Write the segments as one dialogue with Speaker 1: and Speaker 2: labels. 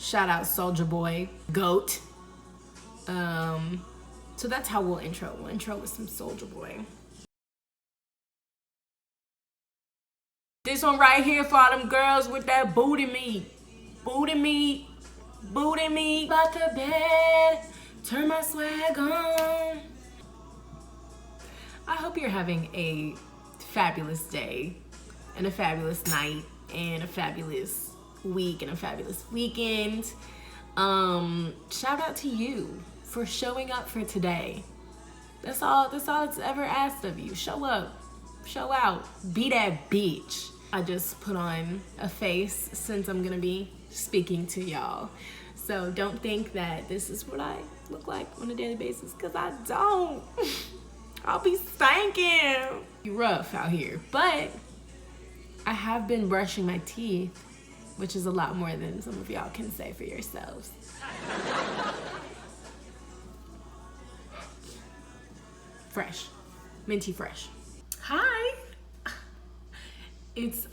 Speaker 1: Shout out Soldier Boy, GOAT. So that's how we'll intro. We'll intro with some Soldier Boy. This one right here for all them girls with that booty meat. Booty meat. Booty meat. About to bed. Turn my swag on. I hope you're having a fabulous day and a fabulous night and a fabulous week and a fabulous weekend. Shout out to you for showing up for today. That's all it's ever asked of you. Show up, show out, be that bitch. I just put on a face since I'm gonna be speaking to y'all. So don't think that this is what I look like on a daily basis, because I don't. I'll be stinking. You rough out here. But I have been brushing my teeth, which is a lot more than some of y'all can say for yourselves. Fresh. Minty fresh. Hi. It's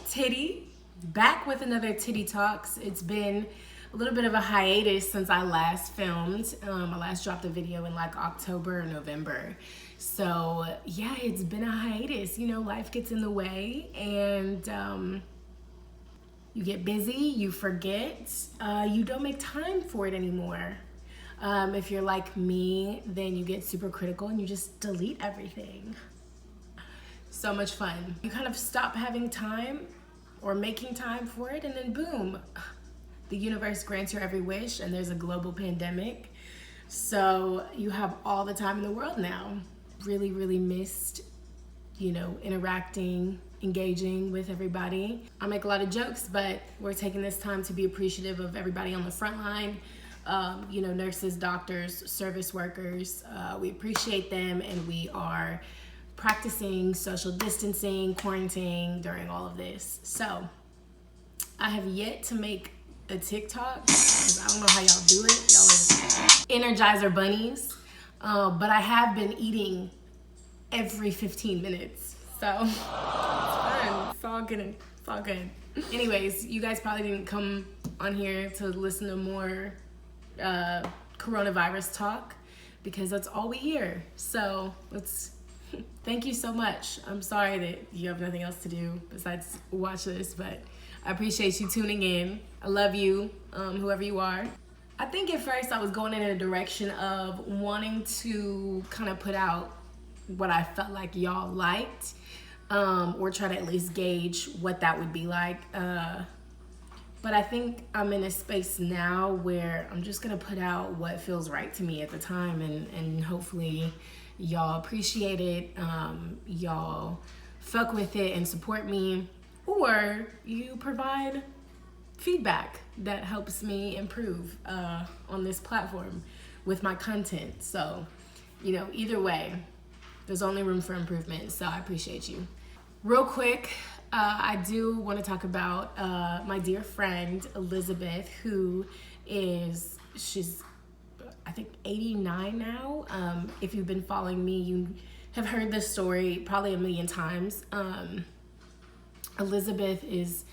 Speaker 1: Tity, back with another Tity Talks. It's been a little bit of a hiatus since I last filmed. I last dropped a video in like October or November. So yeah, it's been a hiatus. You know, life gets in the way and you get busy, you forget, you don't make time for it anymore. If you're like me, then you get super critical and you just delete everything. So much fun. You kind of stop having time or making time for it, and then boom, the universe grants your every wish and there's a global pandemic. So you have all the time in the world now. Really, really missed, you know, interacting, engaging with everybody. I make a lot of jokes, but we're taking this time to be appreciative of everybody on the front line. You know, nurses, doctors, service workers. We appreciate them, and we are practicing social distancing, quarantining during all of this. So I have yet to make a TikTok because I don't know how y'all do it. Y'all are Energizer bunnies. But I have been eating every 15 minutes. So it's fun. It's all good. It's all good. Anyways, you guys probably didn't come on here to listen to more coronavirus talk because that's all we hear. So let's thank you so much. I'm sorry that you have nothing else to do besides watch this, but I appreciate you tuning in. I love you, whoever you are. I think at first I was going in a direction of wanting to kind of put out what I felt like y'all liked, or try to at least gauge what that would be like. But I think I'm in a space now where I'm just gonna put out what feels right to me at the time, and hopefully y'all appreciate it, y'all fuck with it and support me, or you provide feedback that helps me improve on this platform with my content. So, you know, either way, there's only room for improvement, so I appreciate you. Real quick, I do want to talk about my dear friend Elizabeth, who she's I think 89 now. If you've been following me, you have heard this story probably a million times. Elizabeth is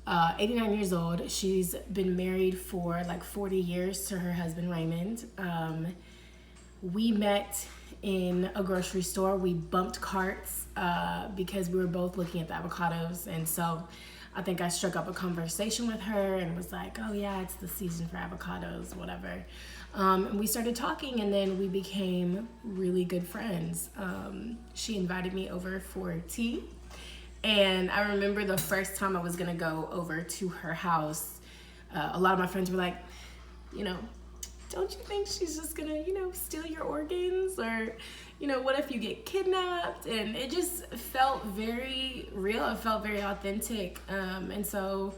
Speaker 1: 89 years old. She's been married for like 40 years to her husband, Raymond. We met in a grocery store. We bumped carts because we were both looking at the avocados. And so I think I struck up a conversation with her and was like, oh yeah, it's the season for avocados, whatever. And we started talking, and then we became really good friends. She invited me over for tea. And I remember the first time I was gonna go over to her house, a lot of my friends were like, you know, don't you think she's just gonna, you know, steal your organs? Or, you know, what if you get kidnapped? And it just felt very real. It felt very authentic. And so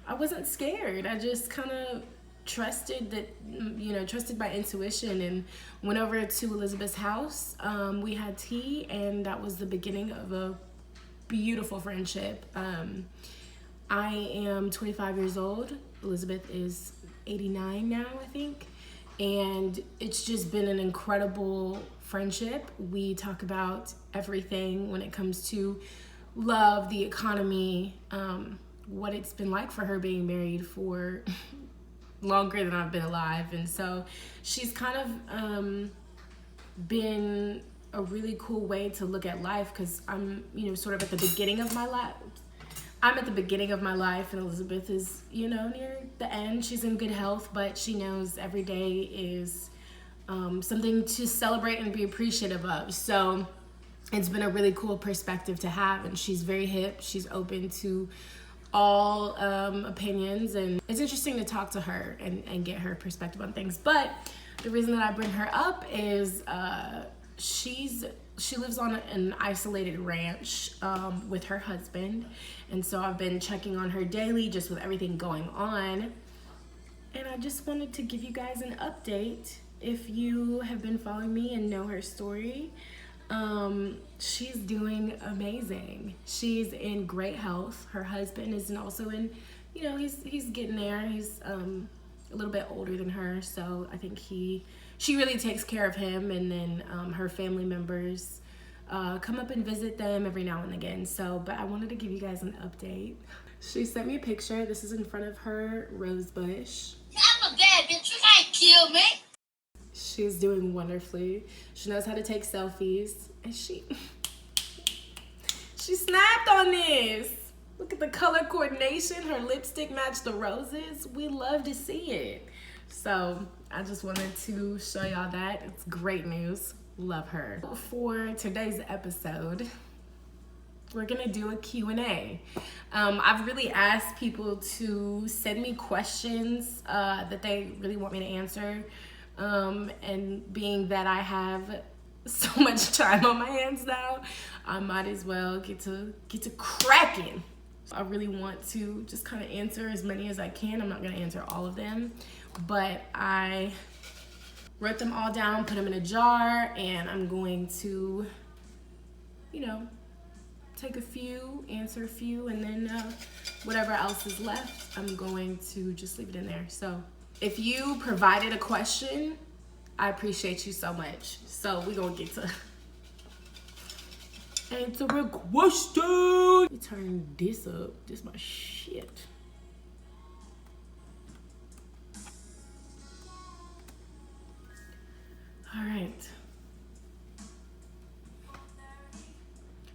Speaker 1: I wasn't scared. I just kind of trusted that, you know, trusted my intuition, and went over to Elizabeth's house. We had tea, and that was the beginning of a beautiful friendship. I am 25 years old. Elizabeth is 89 now, I think. And it's just been an incredible friendship. We talk about everything when it comes to love, the economy, what it's been like for her being married for longer than I've been alive. And so she's kind of been a really cool way to look at life, because I'm, sort of at the beginning of my life. I'm at the beginning of my life, and Elizabeth is, near the end. She's in good health, but she knows every day is something to celebrate and be appreciative of. So it's been a really cool perspective to have, and she's very hip. She's open to all opinions, and it's interesting to talk to her and get her perspective on things. But the reason that I bring her up is she lives on an isolated ranch with her husband, and so I've been checking on her daily just with everything going on, and I just wanted to give you guys an update. If you have been following me and know her story, she's doing amazing. She's in great health. Her husband is also in, he's getting there. He's a little bit older than her, so I think she really takes care of him, and then her family members come up and visit them every now and again. So, but I wanted to give you guys an update. She sent me a picture. This is in front of her rose bush.
Speaker 2: I'm a bad bitch. You can't kill me.
Speaker 1: She's doing wonderfully. She knows how to take selfies, and she snapped on this. Look at the color coordination. Her lipstick matched the roses. We love to see it. So I just wanted to show y'all that. It's great news. Love her. For today's episode, we're gonna do a Q&A. I've really asked people to send me questions that they really want me to answer. And being that I have so much time on my hands now, I might as well get to cracking. I really want to just kind of answer as many as I can. I'm not going to answer all of them, but I wrote them all down, put them in a jar, and I'm going to, take a few, answer a few, and then whatever else is left, I'm going to just leave it in there. So if you provided a question, I appreciate you so much. So we're gonna get to answer a question. Let me turn this up. This is my shit. All right.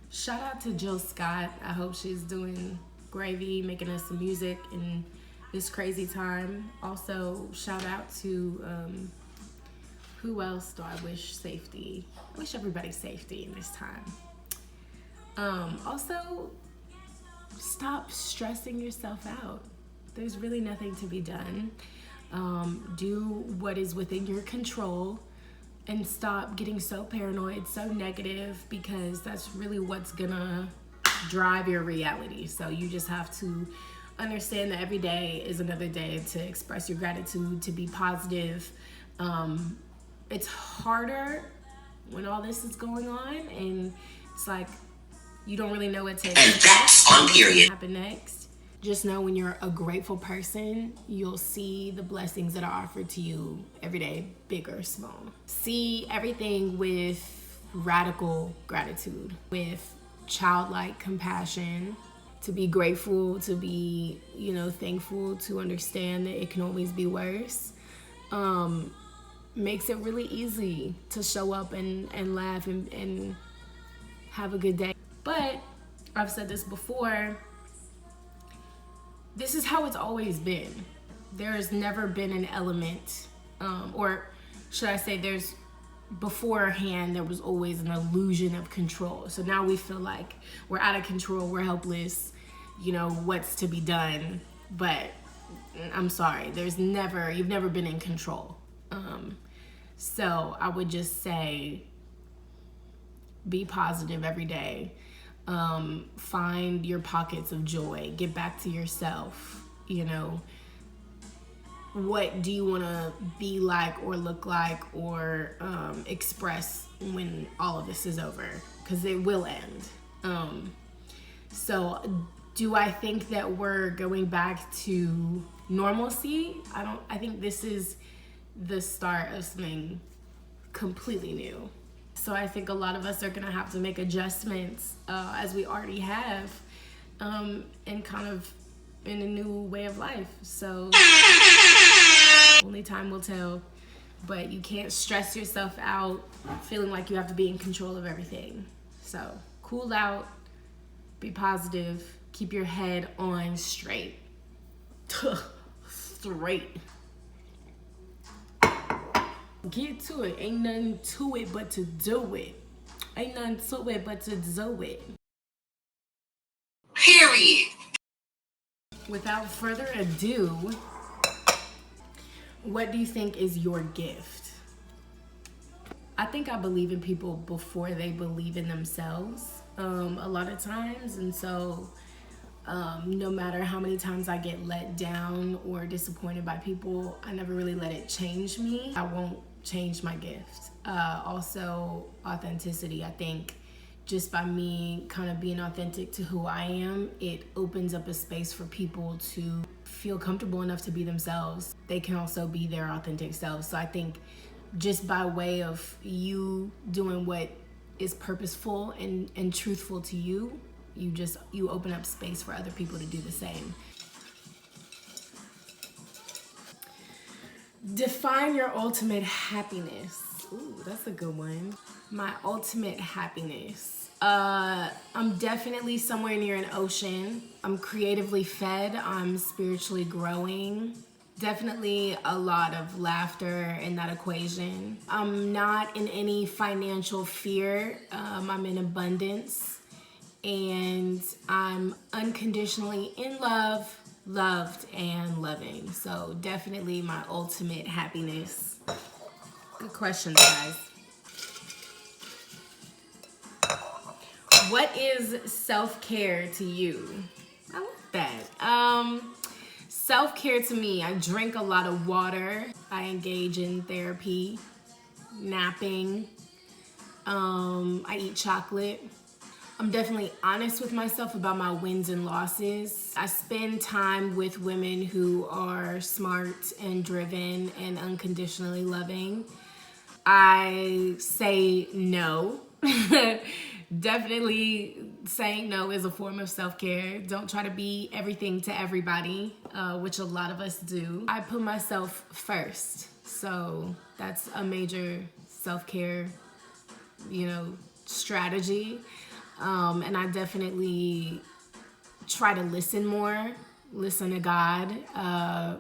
Speaker 1: Shout out to Jill Scott. I hope she's doing gravy, making us some music in this crazy time. Also, shout out to who else do I wish safety? I wish everybody safety in this time. Also, stop stressing yourself out. There's really nothing to be done. Do what is within your control, and stop getting so paranoid, so negative, because that's really what's gonna drive your reality. So you just have to understand that every day is another day to express your gratitude, to be positive. It's harder when all this is going on, and it's like you don't really know what to expect.
Speaker 2: And that's on period.
Speaker 1: Happen next. Just know when you're a grateful person, you'll see the blessings that are offered to you every day, big or small. See everything with radical gratitude, with childlike compassion, to be grateful, to be, thankful, to understand that it can always be worse. Makes it really easy to show up and laugh and have a good day. But I've said this before, this is how it's always been. There has never been an element, or should I say there's beforehand, there was always an illusion of control. So now we feel like we're out of control, we're helpless, what's to be done. But I'm sorry, you've never been in control. So I would just say, be positive every day. Find your pockets of joy, get back to yourself. What do you want to be like or look like or express when all of this is over? Because it will end. So do I think that we're going back to normalcy? I think this is the start of something completely new. So I think a lot of us are gonna have to make adjustments, as we already have, and kind of in a new way of life. So only time will tell. But you can't stress yourself out feeling like you have to be in control of everything. So cool out, be positive, keep your head on straight. Straight. Get to it. Ain't nothing to it but to do it. Ain't nothing to it but to do it.
Speaker 2: Period.
Speaker 1: Without further ado, what do you think is your gift? I think I believe in people before they believe in themselves a lot of times. And so no matter how many times I get let down or disappointed by people, I never really let it change me. I won't change my gift. Also, authenticity. I think just by me kind of being authentic to who I am, it opens up a space for people to feel comfortable enough to be themselves. They can also be their authentic selves. So I think just by way of you doing what is purposeful and truthful to you, you open up space for other people to do the same. Define your ultimate happiness. Ooh, that's a good one. My ultimate happiness. I'm definitely somewhere near an ocean. I'm creatively fed. I'm spiritually growing. Definitely a lot of laughter in that equation. I'm not in any financial fear. I'm in abundance. And I'm unconditionally in love, loved, and loving. So definitely my ultimate happiness. Good questions, guys. What is self-care to you? I like that. Self-care to me, I drink a lot of water. I engage in therapy, napping. I eat chocolate. I'm definitely honest with myself about my wins and losses. I spend time with women who are smart and driven and unconditionally loving. I say no. Definitely saying no is a form of self-care. Don't try to be everything to everybody, which a lot of us do. I put myself first. So that's a major self-care, strategy. And I definitely try to listen more, listen to God,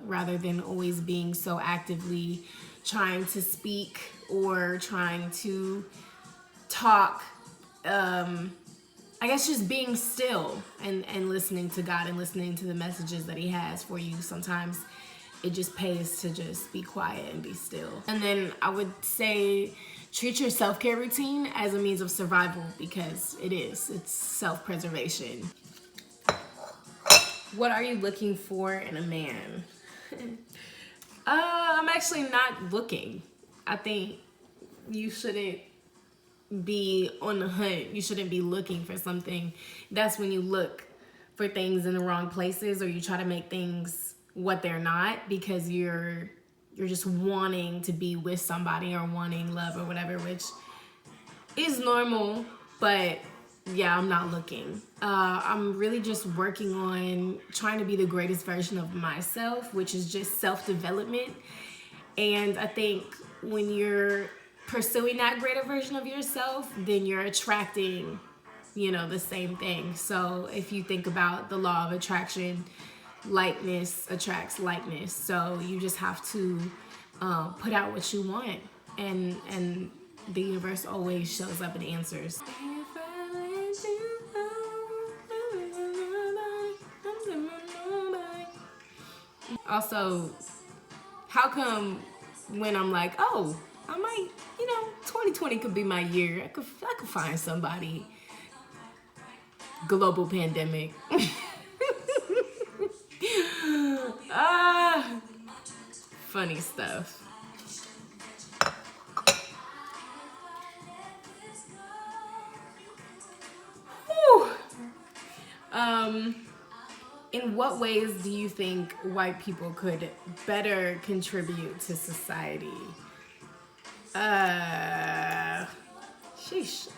Speaker 1: rather than always being so actively trying to speak or trying to talk. I guess just being still and listening to God and listening to the messages that He has for you. Sometimes it just pays to just be quiet and be still. And then I would say treat your self-care routine as a means of survival, because it's self-preservation. What are you looking for in a man? I'm actually not looking. I think you shouldn't be on the hunt. You shouldn't be looking for something. That's when you look for things in the wrong places, or you try to make things what they're not, because you're just wanting to be with somebody or wanting love or whatever, which is normal. But yeah, I'm not looking. I'm really just working on trying to be the greatest version of myself, which is just self-development. And I think when you're pursuing that greater version of yourself, then you're attracting, the same thing. So if you think about the law of attraction, likeness attracts likeness. So you just have to put out what you want, and the universe always shows up and answers. Also, how come when I'm like, oh, I might, 2020 could be my year. I could find somebody. Global pandemic. Funny stuff. Whew. In what ways do you think white people could better contribute to society? Sheesh.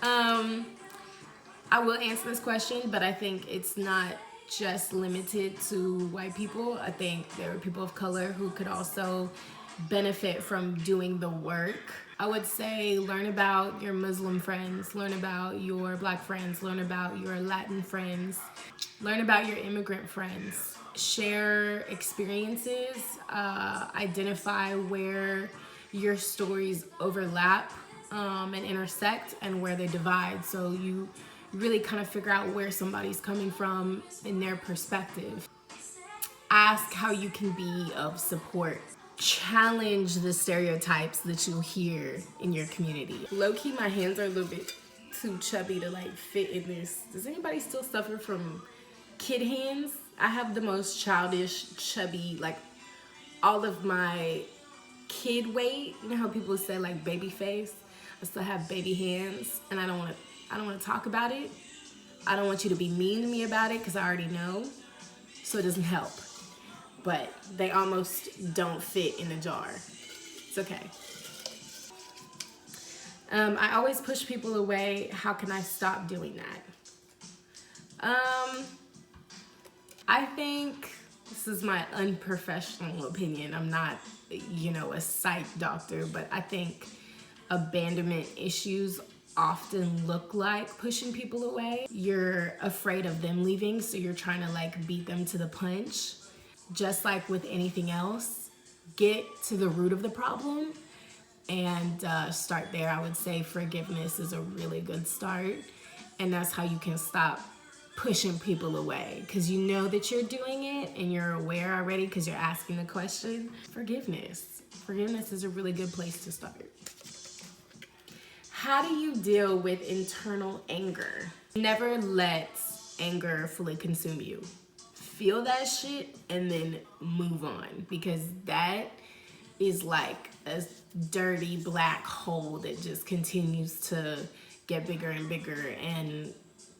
Speaker 1: I will answer this question, but I think it's not just limited to white people. I think there are people of color who could also benefit from doing the work. I would say learn about your Muslim friends, learn about your Black friends, learn about your Latin friends, learn about your immigrant friends. Share experiences, identify where your stories overlap and intersect and where they divide. So you really kind of figure out where somebody's coming from in their perspective. Ask how you can be of support. Challenge the stereotypes that you hear in your community. Low-key, my hands are a little bit too chubby to like fit in this. Does anybody still suffer from kid hands? I have the most childish, chubby, like all of my kid weight. You know how people say like baby face? I still have baby hands, and I don't want to talk about it. I don't want you to be mean to me about it because I already know, so it doesn't help. But they almost don't fit in a jar. It's okay. I always push people away. How can I stop doing that? I think this is my unprofessional opinion. I'm not, a psych doctor, but I think abandonment issues often look like pushing people away. You're afraid of them leaving, so you're trying to like beat them to the punch. Just like with anything else, get to the root of the problem and start there. I would say forgiveness is a really good start, and that's how you can stop pushing people away, because you know that you're doing it and you're aware already because you're asking the question. Forgiveness is a really good place to start. How do you deal with internal anger? Never let anger fully consume you. Feel that shit and then move on, because that is like a dirty black hole that just continues to get bigger and bigger, and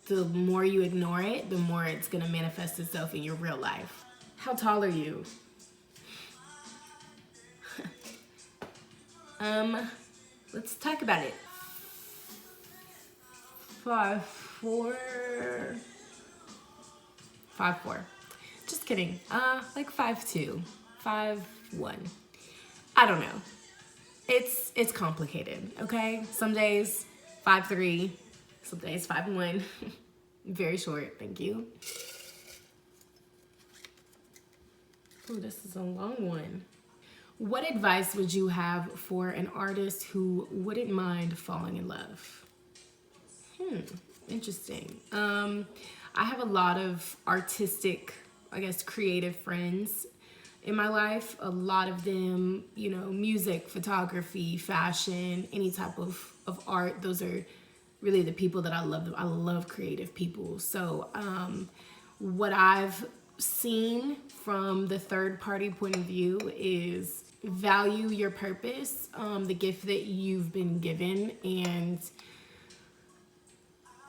Speaker 1: the more you ignore it, the more it's gonna manifest itself in your real life. How tall are you? Let's talk about it. 5'4". 5'4". Just kidding. Like 5'2", 5'1". I don't know. It's complicated, okay? Some days 5'3", some days 5'1". Very short, thank you. Oh, this is a long one. What advice would you have for an artist who wouldn't mind falling in love? Interesting. I have a lot of artistic, creative friends in my life. A lot of them, music, photography, fashion, any type of art. Those are really the people that I love. I love creative people. So what I've seen from the third party point of view is value your purpose, the gift that you've been given, and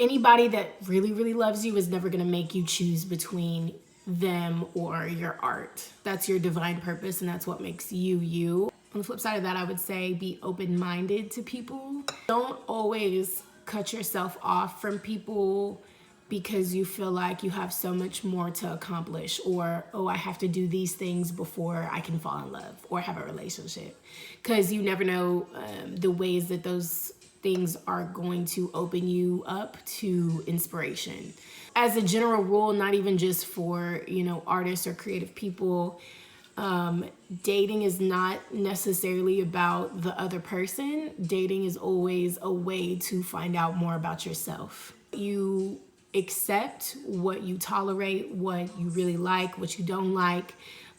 Speaker 1: anybody that really, really loves you is never gonna make you choose between them or your art. That's your divine purpose, and that's what makes you, you. On the flip side of that, I would say be open-minded to people. Don't always cut yourself off from people because you feel like you have so much more to accomplish, or, oh, I have to do these things before I can fall in love or have a relationship. Because you never know the ways that those things are going to open you up to inspiration. As a general rule, not even just for, artists or creative people, dating is not necessarily about the other person. Dating is always a way to find out more about yourself. You accept what you tolerate, what you really like, what you don't like.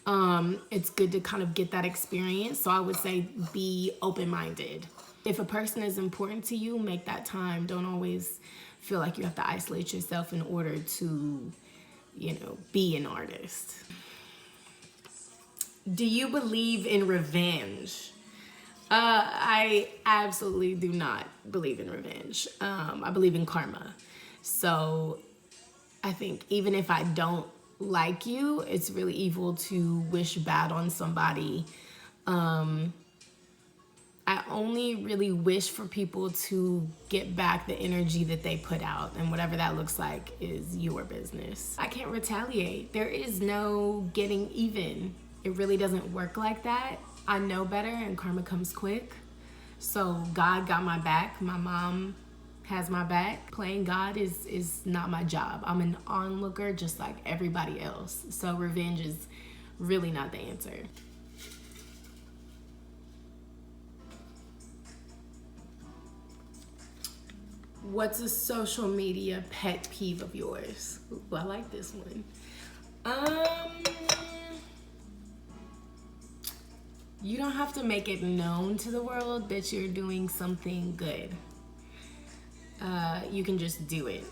Speaker 1: It's good to kind of get that experience. So I would say be open-minded. If a person is important to you, make that time. Don't always feel like you have to isolate yourself in order to, be an artist. Do you believe in revenge? I absolutely do not believe in revenge. I believe in karma. So I think even if I don't like you, it's really evil to wish bad on somebody. I only really wish for people to get back the energy that they put out, and whatever that looks like is your business. I can't retaliate. There is no getting even. It really doesn't work like that. I know better, and karma comes quick. So God got my back. My mom has my back. Playing God is not my job. I'm an onlooker just like everybody else. So revenge is really not the answer. What's a social media pet peeve of yours? Ooh, I like this one. You don't have to make it known to the world that you're doing something good. You can just do it.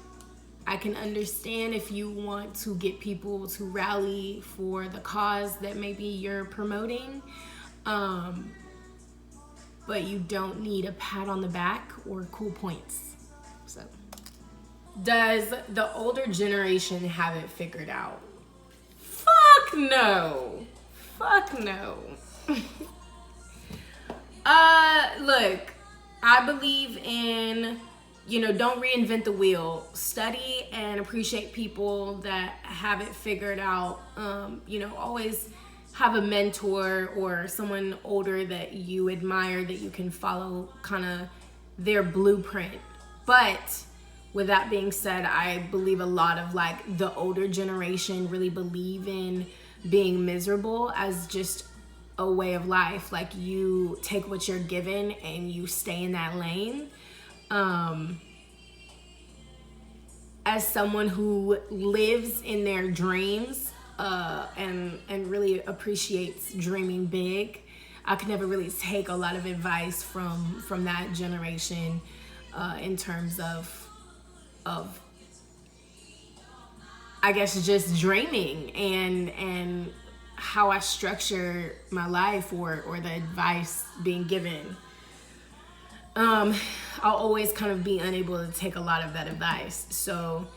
Speaker 1: I can understand if you want to get people to rally for the cause that maybe you're promoting, but you don't need a pat on the back or cool points. So, does the older generation have it figured out? Fuck no. Fuck no. Look, I believe in, don't reinvent the wheel. Study and appreciate people that have it figured out. Always have a mentor or someone older that you admire, that you can follow kind of their blueprint. But with that being said, I believe a lot of like the older generation really believe in being miserable as just a way of life. Like, you take what you're given and you stay in that lane. As someone who lives in their dreams and really appreciates dreaming big, I could never really take a lot of advice from that generation in terms of I guess just dreaming and how I structure my life or the advice being given. I'll always kind of be unable to take a lot of that advice. So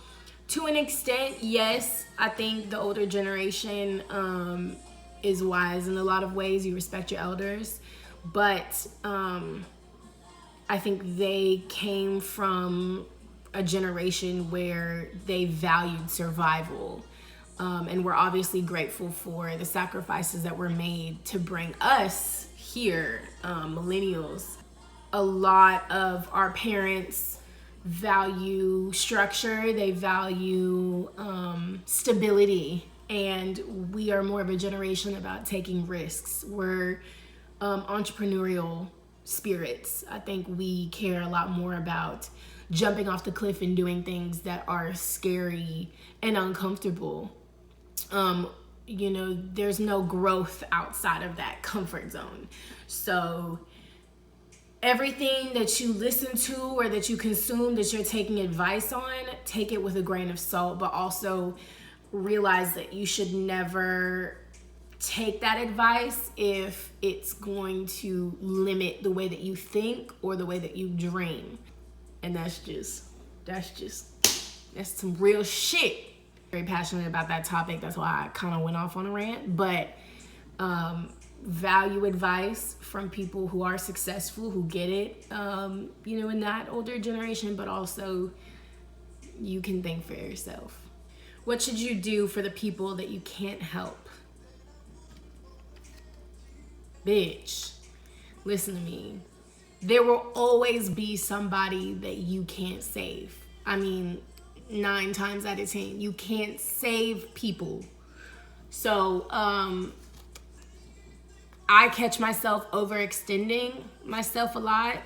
Speaker 1: to an extent, yes, I think the older generation is wise in a lot of ways. You respect your elders, but I think they came from a generation where they valued survival. And we're obviously grateful for the sacrifices that were made to bring us here, millennials. A lot of our parents value structure, they value stability, and we are more of a generation about taking risks. We're entrepreneurial spirits. I think we care a lot more about jumping off the cliff and doing things that are scary and uncomfortable. There's no growth outside of that comfort zone. So everything that you listen to or that you consume, that you're taking advice on, take it with a grain of salt, but also realize that you should never take that advice if it's going to limit the way that you think or the way that you dream. And that's some real shit. Very passionate about that topic. That's why I kind of went off on a rant. But value advice from people who are successful, who get it, in that older generation, but also you can think for yourself. What should you do for the people that you can't help? Bitch, listen to me. There will always be somebody that you can't save. 9 times out of 10, you can't save people. So, I catch myself overextending myself a lot.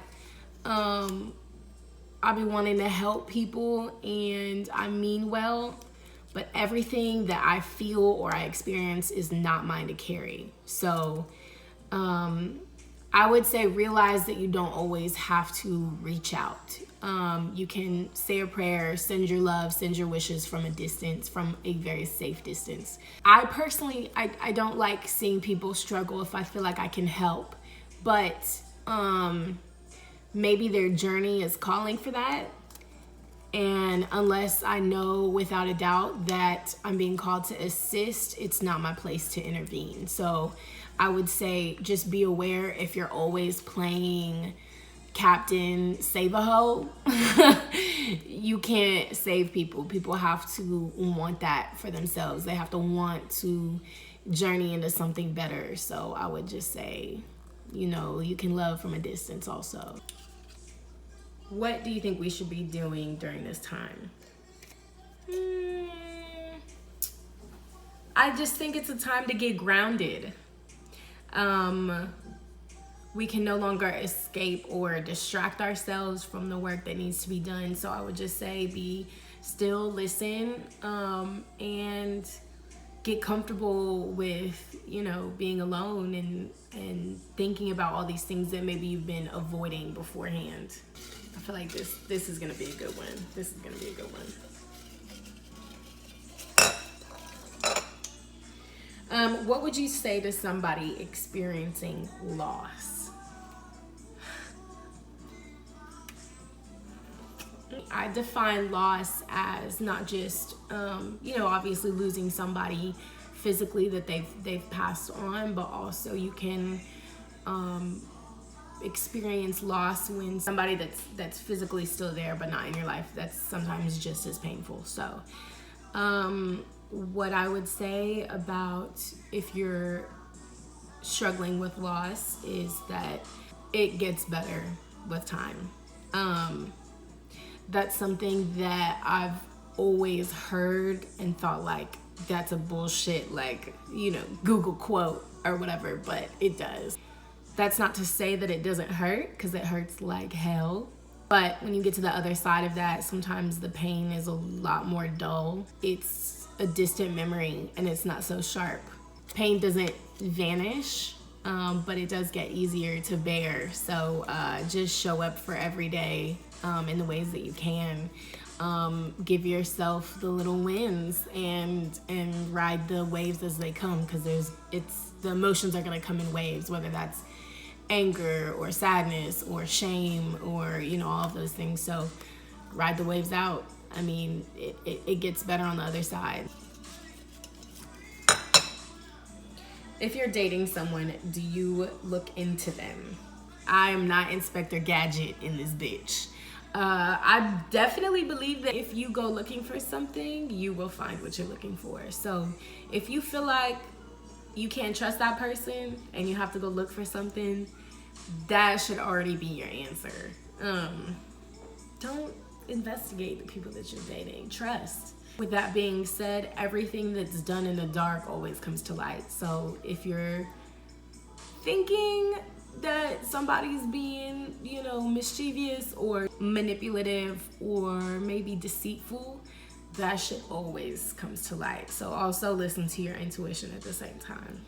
Speaker 1: I be wanting to help people and I mean well, but everything that I feel or I experience is not mine to carry. So, I would say realize that you don't always have to reach out. You can say a prayer, send your love, send your wishes from a distance, from a very safe distance. I personally, I don't like seeing people struggle if I feel like I can help, but maybe their journey is calling for that. And unless I know without a doubt that I'm being called to assist, it's not my place to intervene. So I would say just be aware if you're always playing Captain Save a Hoe. You can't save people. People have to want that for themselves. They have to want to journey into something better. So I would just say, you know, you can love from a distance also. What do you think we should be doing during this time? I just think it's a time to get grounded. We can no longer escape or distract ourselves from the work that needs to be done. So I would just say be still, listen, and get comfortable with, you know, being alone and thinking about all these things that maybe you've been avoiding beforehand. I feel like this is gonna be a good one. This is gonna be a good one. What would you say to somebody experiencing loss? I define loss as not just, you know, obviously losing somebody physically that they've passed on, but also you can experience loss when somebody that's physically still there but not in your life. That's sometimes just as painful. So, what I would say about if you're struggling with loss is that it gets better with time. That's something that I've always heard and thought like that's a bullshit, like, you know, Google quote or whatever, but it does. That's not to say that it doesn't hurt, because it hurts like hell. But when you get to the other side of that, sometimes the pain is a lot more dull. It's a distant memory and it's not so sharp. Pain doesn't vanish, but it does get easier to bear. So just show up for every day in the ways that you can. Give yourself the little wins and ride the waves as they come, because the emotions are gonna come in waves, whether that's anger or sadness or shame or, you know, all of those things. So ride the waves out. I mean, it gets better on the other side. If you're dating someone, do you look into them? I am not Inspector Gadget in this bitch. I definitely believe that if you go looking for something, you will find what you're looking for. So if you feel like you can't trust that person and you have to go look for something, that should already be your answer. Don't investigate the people that you're dating. Trust. With that being said, everything that's done in the dark always comes to light. So if you're thinking that somebody's being, you know, mischievous or manipulative or maybe deceitful, that shit always comes to light. So also listen to your intuition at the same time.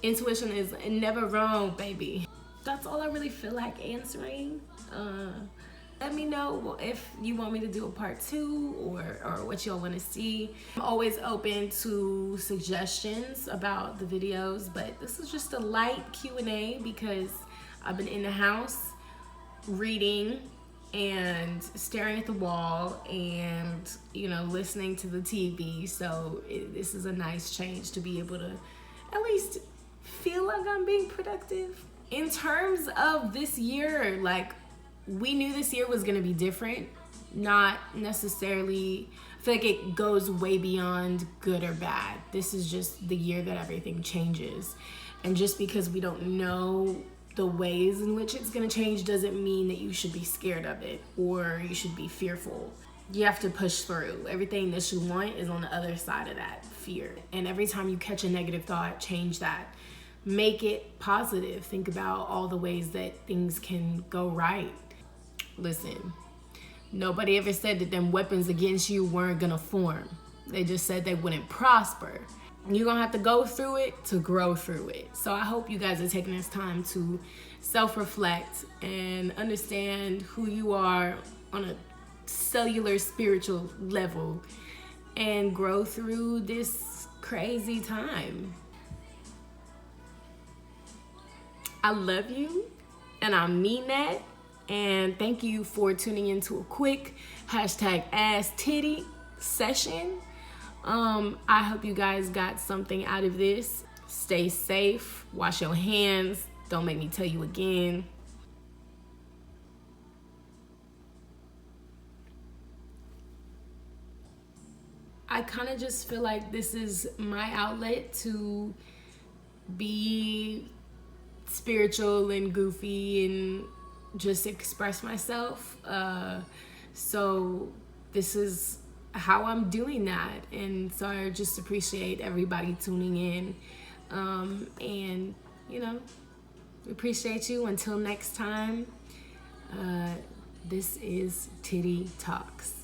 Speaker 1: Intuition is never wrong, baby. That's all I really feel like answering. Let me know if you want me to do a part 2 or what y'all want to see. I'm always open to suggestions about the videos, but this is just a light Q&A because I've been in the house reading and staring at the wall and, you know, listening to the TV. So this is a nice change to be able to at least feel like I'm being productive. In terms of this year, like, we knew this year was gonna be different, not necessarily, I feel like it goes way beyond good or bad. This is just the year that everything changes. And just because we don't know the ways in which it's gonna change doesn't mean that you should be scared of it or you should be fearful. You have to push through. Everything that you want is on the other side of that fear. And every time you catch a negative thought, change that. Make it positive. Think about all the ways that things can go right. Listen, nobody ever said that them weapons against you weren't gonna form. They just said they wouldn't prosper. You're gonna have to go through it to grow through it. So I hope you guys are taking this time to self-reflect and understand who you are on a cellular spiritual level and grow through this crazy time. I love you and I mean that. And thank you for tuning into a quick #AskTitty session. I hope you guys got something out of this. Stay safe. Wash your hands. Don't make me tell you again. I kind of just feel like this is my outlet to be spiritual and goofy and just express myself. So this is how I'm doing that. And so I just appreciate everybody tuning in. And, appreciate you. Until next time, this is Tity Talks.